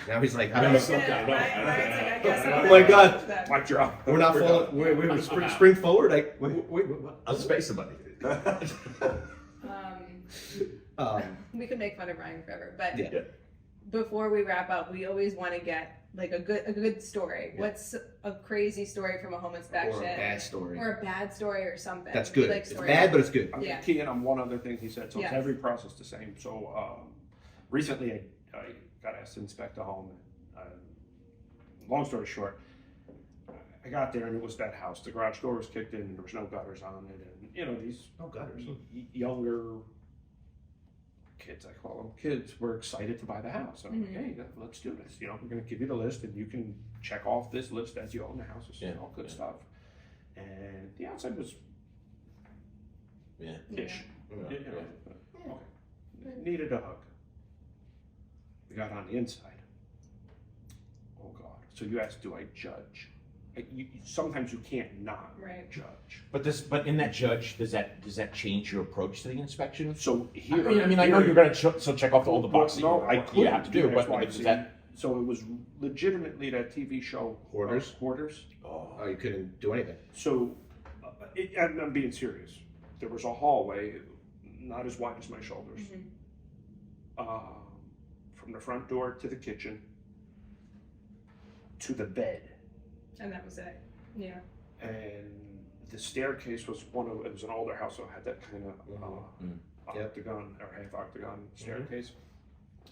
Now he's like, I don't know. Yeah, right, I guess Oh my God. That. Mic drop. we're not falling. We're spring forward. Like, wait, I'll space somebody. We could make fun of Ryan forever, but Yeah. before we wrap up, we always want to get like a good story. Yeah. What's a crazy story from a home inspection, Or a bad story. or a bad story, or something? That's We good. like It's stories. bad, but it's good. I'm Yeah. keying on one other thing he said. So Yes. it's every process the same. So recently I got asked to inspect a home. Long story short, I got there and it was that house. The garage door was kicked in and there was no gutters on it. And these No gutters. younger kids, I call them kids, were excited to buy the house. I'm like, hey, let's do this. We're going to give you the list and you can check off this list as you own the house. It's all good stuff. And the outside was Yeah. ish. Yeah. Okay. Needed a hug. We got on the inside. Oh God. So you asked, do I judge? Sometimes you can't not Right. judge. But in that judge, does that change your approach to the inspection? So here, I know you're going to still check off all the boxes. No, I you couldn't have to do, but XYZ. is that? So it was legitimately that TV show Hoarders? Hoarders. Oh, you couldn't do anything. So I'm being serious. There was a hallway, not as wide as my shoulders, from the front door to the kitchen to the bed. And that was it. Yeah. And the staircase was it was an older house, so it had that kind of octagon or half octagon staircase.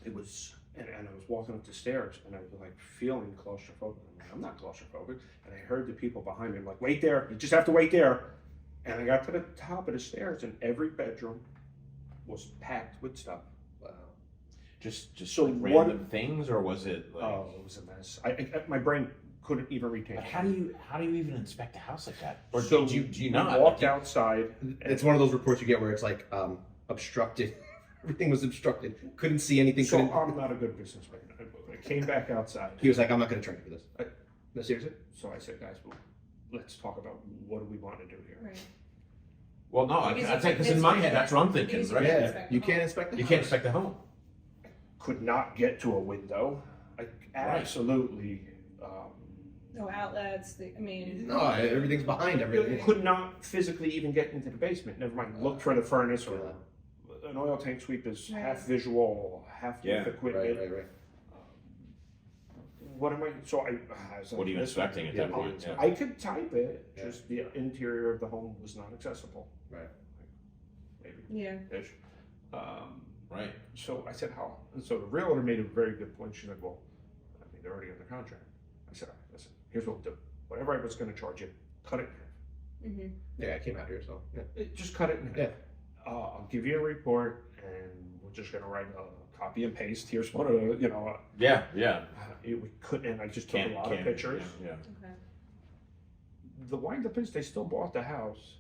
It was, and I was walking up the stairs and I was like feeling claustrophobic. I'm not claustrophobic. And I heard the people behind me, I'm like, wait there, you just have to wait there. And I got to the top of the stairs and every bedroom was packed with stuff. Wow. Just So like what- random things, or was it like? Oh, it was a mess. My brain couldn't even retain But it. how do you even inspect a house like that? Or So do you we not? walked outside. It's one of those reports you get where it's like obstructed. Everything was obstructed. Couldn't see anything. So Couldn't. I'm not a good businessman. I came back outside. He was like, I'm not going to charge you for this. No, seriously? So I said, guys, well, let's talk about what do we want to do here. Right. Well, no, because in my head, that's what I'm thinking, Because right? you Yeah. inspect You the can't home. inspect the You house. can't inspect the home. Could not get to a window. I absolutely No outlets. I mean. No, everything's behind everything. could not physically even get into the basement. Never mind look for the furnace or an oil tank sweep is half visual, half with equipment. Right. What am I? So I was like, What are you listen, inspecting at that point? Yeah. I could type it. Yeah. Just the interior of the home was not accessible. Right. Maybe Yeah. ish. Right. So I said, how? And so the realtor made a very good point. She said, well, I mean, they're already under contract. I said, all right, listen, here's what we'll do. Whatever I was going to charge you, cut it in half. Yeah, I came out here, so. Yeah. Just cut it in half. Yeah. I'll give you a report, and we're just going to write a copy and paste. Here's one of the, Yeah. we couldn't, and I just took a lot of pictures. Yeah. Okay. The wind up is they still bought the house.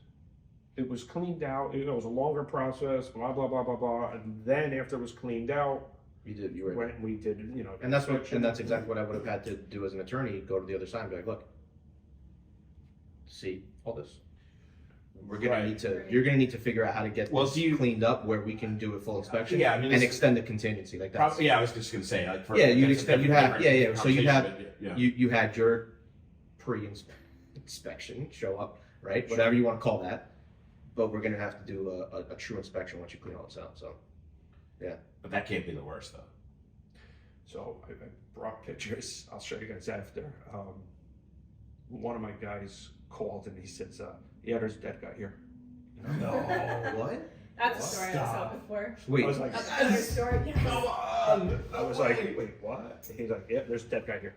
It was cleaned out. It was a longer process, blah, blah, blah, blah, blah. And then after it was cleaned out, You were. when we did, And that's inspection. that's exactly what I would have had to do as an attorney. Go to the other side and be like, look, see all this. We're gonna Right. need to. You're gonna need to figure out how to get Well, this cleaned up where we can do a full inspection. Yeah, I mean, and this- extend the contingency like that. Probably, yeah, I was just gonna say. Like, Yeah, you'd that's a expect- you'd different have- yeah, so you'd have- conversation, but You had your pre-inspection show up, right? Whatever you want to call that. But we're gonna have to do a true inspection once you clean all this out. So But that can't be the worst, though. So I brought pictures. I'll show you guys after. one of my guys called and he says, yeah, there's a dead guy here. No, what? That's a story I was hoping for. Wait, I was like, Another story. Yes. Come on! I was like, wait, what? He's like, yeah, there's a dead guy here.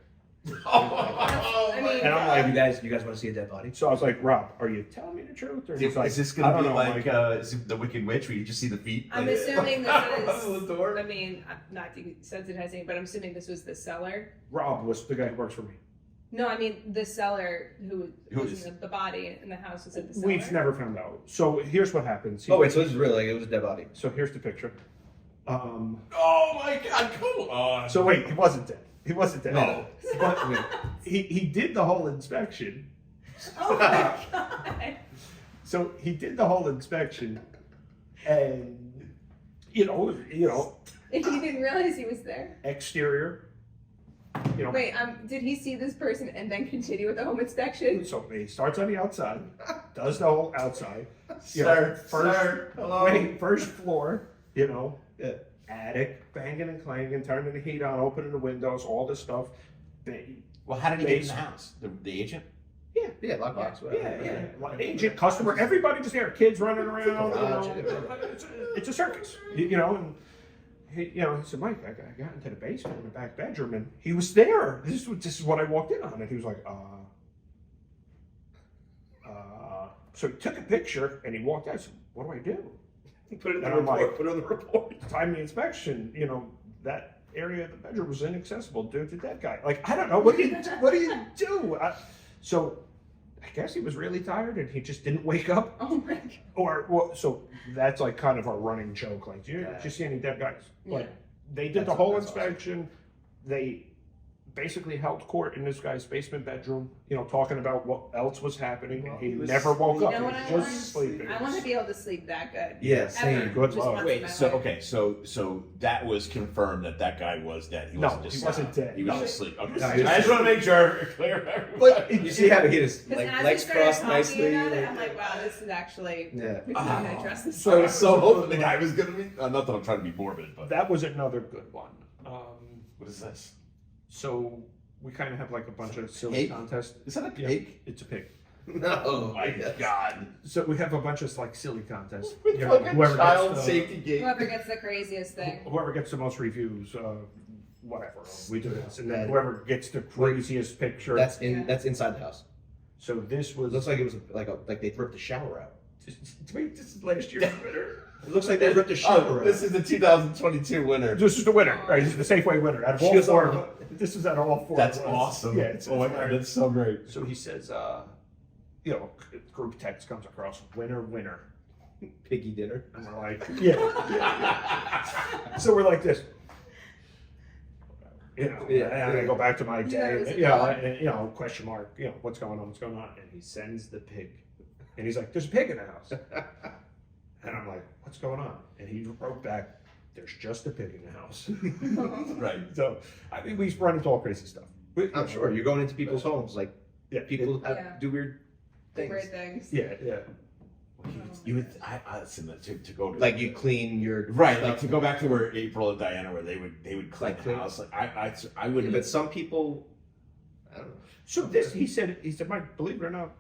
I mean, And I'm like, you guys want to see a dead body? so I was like, Rob, are you telling me the truth? Or he's like, Is this I gonna don't be know, like Mike. is it the Wicked Witch where you just see the feet? I'm like, assuming this on is. the door? I mean, I'm not desensitizing, but I'm assuming this was the seller. Rob was the guy who works for me. No, I mean the seller who was is? in the body in the house was at the seller. We've never found out. So here's what happens. Oh wait, so this is really like it was a dead body. So here's the picture. Oh my God! Come on! So wait, he wasn't dead. He wasn't dead. No. But he did the whole inspection. Oh my god! So he did the whole inspection, and you know, And you didn't realize he was there. exterior. You know, Wait, did he see this person and then continue with the home inspection? so he starts on the outside, does the whole outside. You Sir, know, first, sir, hello. wait, first floor. You know, attic, banging and clanging, turning the heat on, opening the windows, all this stuff. Well, how did he get in the house? The agent? Yeah, lockbox. whatever. Yeah. Like agent, customer, everybody just there. Kids running around. Garage, You know, it's a circus. You know, and he said, Mike, I got into the basement in the back bedroom, and he was there. This is what I walked in on, and he was like, So he took a picture and he walked out. I said, what do I do? Put it in the And I'm report. like- Put it on the report. Time the inspection, that area of the bedroom was inaccessible due to that guy. Like, I don't know. What do you do? So I guess he was really tired and he just didn't wake up. Oh my god! So that's like kind of a running joke. Like, did you see any dead guys? Yeah. Like, they did the whole inspection. They basically held court in this guy's basement bedroom, talking about what else was happening. Well, he he was- never woke You up. know He what was I just want? sleeping. I want to be able to sleep that good. Yeah, Ever. same. Good Just luck. once in Wait, my so life. okay, so that was confirmed that guy was dead. He No, wasn't just he wasn't dead. He was No. just asleep. Okay, No, he was I just want to make sure clear. But You see how he just Because like as legs we started crossed talking nicely. about it, I'm like, wow, this is actually. Yeah. We can address this. So I was so hoping the guy was gonna be. Not that I'm trying to be morbid, but That was another good one. what is this? So we kind of have like a bunch of silly Pig? contests. Is that a Yeah, pig? it's a pig. No. Oh my God! So we have a bunch of like silly contests. With You know, fucking whoever child gets the- safety gate. Whoever gets the craziest thing. Whoever gets the most reviews, whatever. We do this, and then That- whoever gets the craziest picture. That's Yeah. that's inside the house. So this It was. looks like it was like they ripped the shower out. Wait, this is last year's winner. It looks like they ripped the shower Oh, out. this is the 2022 winner. This is the winner, right? This is the Safeway winner. Out of all She was four, on- this is out of all four. That's of us. awesome. Yeah, it's oh my God, that's so great. So he says, group text comes across, winner, winner. Piggy dinner. And we're like, yeah. So we're like this. Yeah. And I go back to my You thought it was day, a dog. and, question mark, what's going on, And he sends the pig. And he's like, there's a pig in the house. And I'm like, what's going on? And he wrote back, there's just a pig in the house. Right. So, I mean, we run into all crazy stuff. I'm sure you're going into people's homes, like people Yeah. do weird things. Weird things. Yeah. You would, I listen to go to Like you clean your right, stuff. like to go back to where April and Diana, where they would clean Like the clean- house. Like I Yeah, wouldn't. but some people, I don't know. So this, he said, Mike, believe it or not,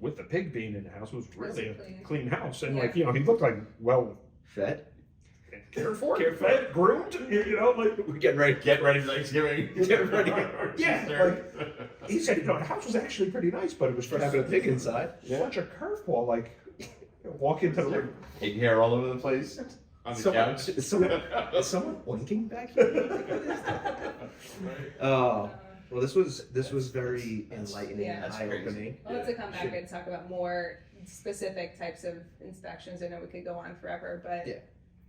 with the pig being in the house, it was really a clean house. And Yeah. he looked like well Fed? cared for, fed, groomed, like We're getting ready. Get ready for Thanksgiving. Get ready. Yeah, he said, the house was actually pretty nice, but it was For having a pig inside. such a curveball. Like, walk into the living. Pig hair all over the place on the couch. Is someone blinking back here? Oh, well, this was very enlightening, Yeah. and eye-opening. Well, let's come back and talk about more specific types of inspections. I know we could go on forever, but Yeah.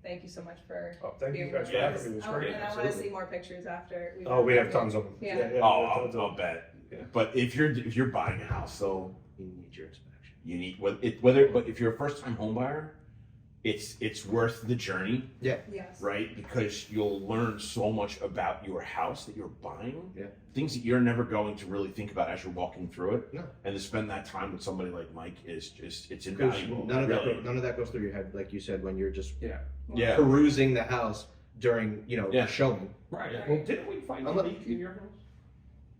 thank you so much for Oh, thank you being guys for with having us. me. It was And great. I want to see more pictures after. Oh, we have tons of them. Yeah. Oh, tons of I'll them. bet. Yeah. But if you're buying a house, though, You need your inspection. you need but if you're a first time home buyer, it's worth the journey, Yes. right? Because you'll learn so much about your house that you're buying. Yeah. Things that you're never going to really think about as you're walking through it. No. And to spend that time with somebody like Mike is just it's Because invaluable. none really. of that goes through your head, like you said, when you're just Yeah. perusing the house during Yeah. showing. Right. Yeah. Well, didn't we find a I'm not- leak in your house?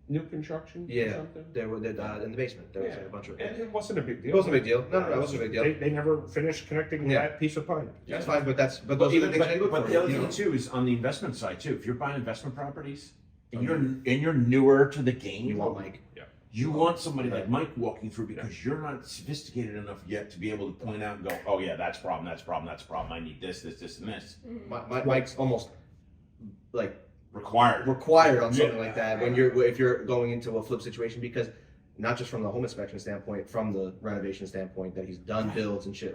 new construction or Yeah, something? they were in the basement. There was like a bunch of. And it wasn't a big deal. It wasn't a big deal. No, it wasn't a big deal. They never finished connecting Yeah. that piece of pipe. That's fine, but those are the things they look But for. the other you thing know? too is on the investment side too. If you're buying investment properties and you're newer to the game, You want Mike. you want somebody like Mike walking through because you're not sophisticated enough yet to be able to point out and go, oh yeah, that's a problem, that's a problem, that's a problem. I need this, this, this, and this. Mike's almost like Required. on something like that if you're going into a flip situation, because not just from the home inspection standpoint, from the renovation standpoint, that he's done builds and shit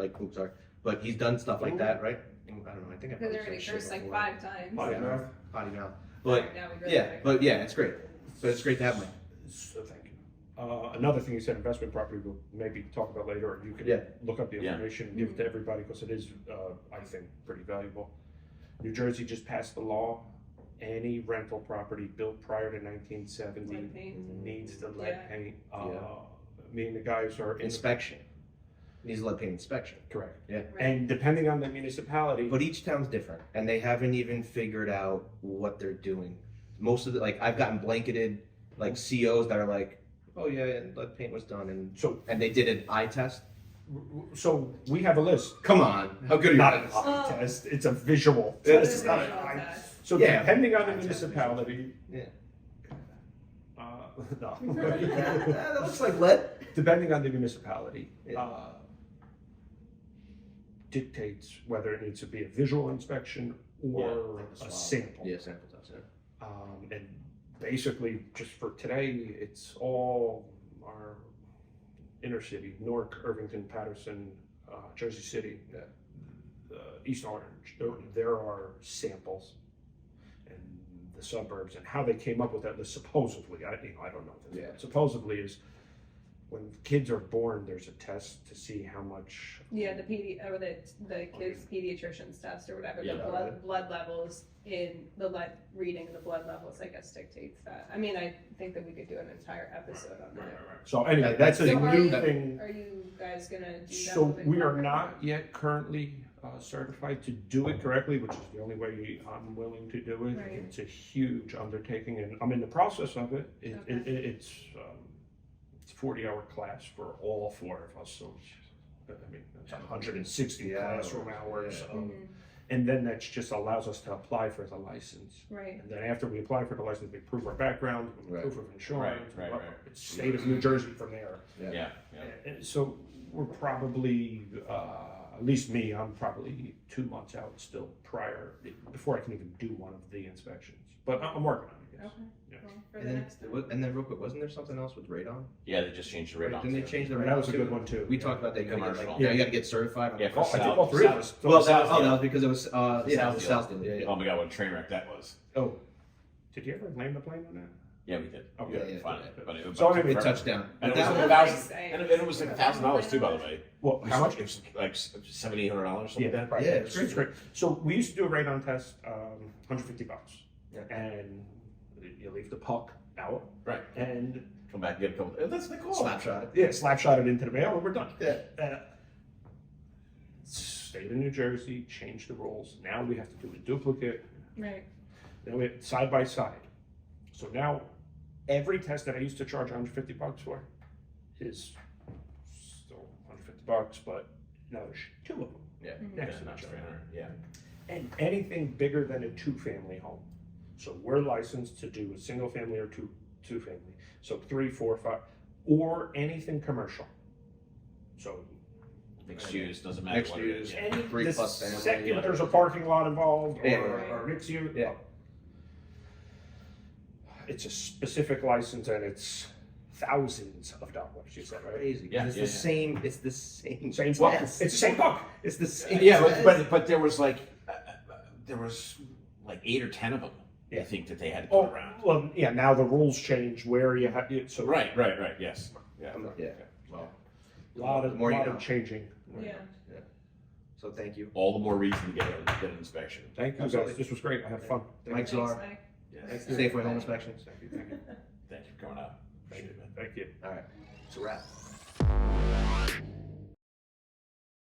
but he's done stuff like that, right? I don't know. I think I've Because they're already cursed like 5 times. Potty mouth. Potty mouth. But Now we really yeah, gotta- but yeah, it's great. But it's great to have Mike. So thank you. Another thing you said, investment property, we'll maybe talk about later, or you can Yeah. look up the Yeah. information and give it to everybody, because it is, I think, pretty valuable. New Jersey just passed the law. Any rental property built prior to 1970 Lead paint. needs the lead Yeah. paint. Yeah. Me and the guys are in Inspection. Needs lead paint inspection. correct. Yeah. Right. And depending on the municipality, But each town's different, and they haven't even figured out what they're doing. Most of the I've gotten blanketed COs that are like, oh yeah, and lead paint was done, and they did an eye test. so we have a list. Come on, how good are you? Not an guys? eye test, it's a visual It test. is It's not an visual eye. test. So Yeah. depending on the Eye test municipality, Yeah. no. That looks like lead. Depending on the municipality, Yeah. dictates whether it needs to be a visual inspection or a sample. Yeah, sample test. Yeah. And basically, just for today, it's all our inner city: Newark, Irvington, Patterson, Jersey City, East Orange. There are samples, and the suburbs, and how they came up with that list. Supposedly, I don't know. If it's supposedly is when kids are born, there's a test to see how much. Yeah, the the kids pediatrician's test or whatever, Yeah. the blood levels in the reading of the blood levels, I guess, dictates that. I mean, I think that we could do an entire episode on that. So anyway, That- that's a that's So new the- thing. Are you guys gonna do that? So moving we are forward? not yet currently certified to do it correctly, which is the only way I'm willing to do it. Right. It's a huge undertaking, and I'm in the process of it. It's a 40-hour class for all 4 of us, so I mean that's 160 classroom hours, and then that just allows us to apply for the license. Right. And then after we apply for the license, we prove our background, Right. proof of insurance. Right. It's state of New Jersey from there. Yeah. And so we're probably, at least me, I'm probably 2 months out still before I can even do one of the inspections. But I'm working on it, yes. Okay. Yeah. Well, for And the then, next time. and then real quick, wasn't there something else with radon? Yeah, they just changed the radon. Didn't they change the radon? That was a too? good one too. We talked about that. You gotta get, Commercial. you gotta get certified. On Yeah, the for I first- think all 3 of us. Well, that South was because it was South South Deal. Deal. Yeah. Oh my god, what a train wreck that was. Oh, did you ever land the plane on that? Yeah, we did. Okay. We did Yeah, fine. yeah. But it was So anyway, It touched down. And it But was that like was- $1,000, and it was like $1,000 too, by the way. Well, how much? It was like $700-800, something like that. Right. Yeah, it's great. So we used to do a radon test, $150. Yeah. And you leave the puck out. Right. And Come back and get a couple. That's the call. Slap shot it. yeah, slap shot it into the mail and we're done. Yeah. State of New Jersey changed the rules. Now we have to do a duplicate. Right. Now we side by side. So now every test that I used to charge $150 for is still $150, but now there's 2 of them. Yeah. Next Yeah, to not each other. 300. Yeah. And anything bigger than a 2-family home. So we're licensed to do a single family or two family. So 3, 4, 5, or anything commercial. So Mixed use doesn't matter Mixed what it is. use. Yeah. any, 3 the plus family, second yeah. there's a parking lot involved Yeah. or mixed use, Yeah. it's a specific license and it's thousands of dollars. You said, right? Crazy. Yeah, It's yeah, the yeah. same. It's the same. Same test. book. It's the same book. It's the same. Yeah, test. but there was like 8 or 10 of them. Yeah. I think that they had to put Oh, around. well, yeah. Now the rules change where you have so Right. Yes. Yeah. Yeah. Well, a lot The more you know. of changing. Yeah. so thank you, All the more reason to get an inspection. Thank you Absolutely. guys. This was great. I had fun. Mike Thanks, Czar, Mike. Yes. Safeway Home Inspection. Thank you. Thank you. Thank you for coming out. Thank you. Thank you. All right, it's a wrap.